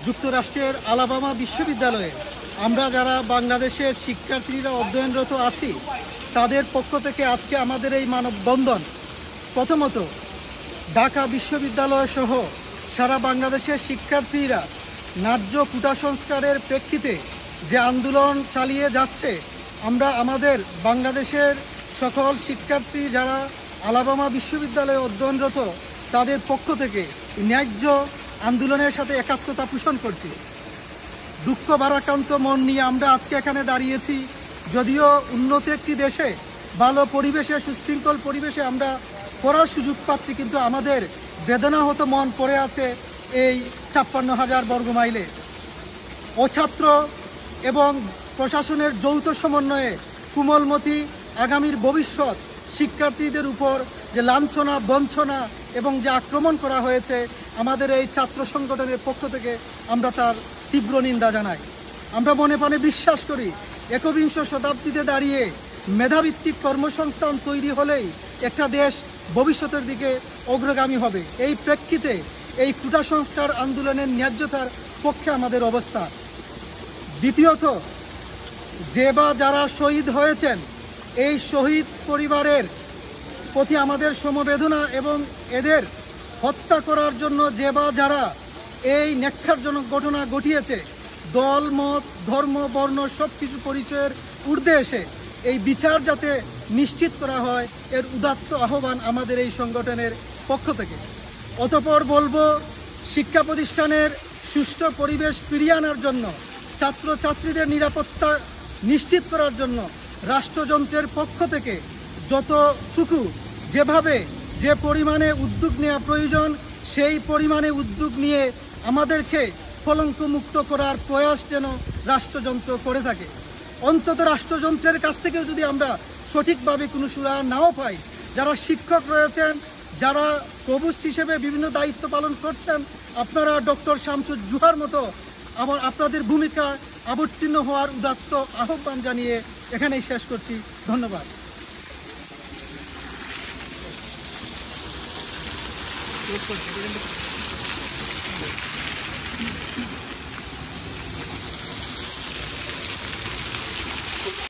যুক্তরাষ্ট্রের আলাবামা বিশ্ববিদ্যালয়ে আমরা যারা বাংলাদেশের শিক্ষার্থীরা অধ্যয়নরত আছি তাদের পক্ষ থেকে আজকে আমাদের এই মানববন্ধন প্রথমত ঢাকা বিশ্ববিদ্যালয় সহ সারা বাংলাদেশের শিক্ষার্থীরা ন্যায্য কোটা সংস্কারের প্রেক্ষিতে যে আন্দোলন চালিয়ে যাচ্ছে আমরা আমাদের বাংলাদেশের সকল শিক্ষার্থী যারা আলাবামা বিশ্ববিদ্যালয়ে অধ্যয়নরত তাদের পক্ষ থেকে ন্যায্য আন্দোলনের সাথে একাত্মতা পোষণ করছি। দুঃখ ভারাক্রান্ত মন নিয়ে আমরা আজকে এখানে দাঁড়িয়েছি। যদিও উন্নত একটি দেশে ভালো পরিবেশে সুশৃঙ্খল পরিবেশে আমরা পড়ার সুযোগ পাচ্ছি, কিন্তু আমাদের বেদনাহত মন পড়ে আছে এই ৫৬,০০০ বর্গমাইলে। অছাত্র এবং প্রশাসনের যৌথ সমন্বয়ে কোমলমতি আগামীর ভবিষ্যৎ শিক্ষার্থীদের উপর যে লাঞ্ছনা বঞ্চনা এবং যে আক্রমণ করা হয়েছে আমাদের এই ছাত্র সংগঠনের পক্ষ থেকে আমরা তার তীব্র নিন্দা জানাই। আমরা মনে প্রাণে বিশ্বাস করি একবিংশ শতাব্দীতে দাঁড়িয়ে মেধাভিত্তিক কর্মসংস্থান তৈরি হলেই একটা দেশ ভবিষ্যতের দিকে অগ্রগামী হবে। এই প্রেক্ষিতে এই কোটা সংস্কার আন্দোলনের ন্যায্যতার পক্ষে আমাদের অবস্থান। দ্বিতীয়ত, যে বা যারা শহীদ হয়েছেন এই শহীদ পরিবারের প্রতি আমাদের সমবেদনা এবং এদের হত্যা করার জন্য যে বা যারা এই ন্যাক্কারজনক ঘটনা ঘটিয়েছে দল মত ধর্ম বর্ণ সব কিছু পরিচয়ের ঊর্ধ্বে এসে এই বিচার যাতে নিশ্চিত করা হয় এর উদাত্ত আহ্বান আমাদের এই সংগঠনের পক্ষ থেকে। অতঃপর বলবো, শিক্ষা প্রতিষ্ঠানের সুষ্ঠু পরিবেশ ফিরিয়ে আনার জন্য ছাত্রছাত্রীদের নিরাপত্তা নিশ্চিত করার জন্য রাষ্ট্রযন্ত্রের পক্ষ থেকে যতটুকু যেভাবে যে পরিমাণে উদ্যোগ নেওয়া প্রয়োজন সেই পরিমাণে উদ্যোগ নিয়ে আমাদেরকে কলঙ্কমুক্ত করার প্রয়াস যেন রাষ্ট্রযন্ত্র করে থাকে। অন্তত রাষ্ট্রযন্ত্রের কাছ থেকেও যদি আমরা সঠিকভাবে কোনো সুরাহা নাও পাই, যারা শিক্ষক রয়েছেন যারা প্রভোস্ট হিসেবে বিভিন্ন দায়িত্ব পালন করছেন আপনারা ডক্টর শামসুজ্জোহার মতো আবার আপনাদের ভূমিকা অবতীর্ণ হওয়ার উদাত্ত আহ্বান জানিয়ে এখানেই শেষ করছি। ধন্যবাদ।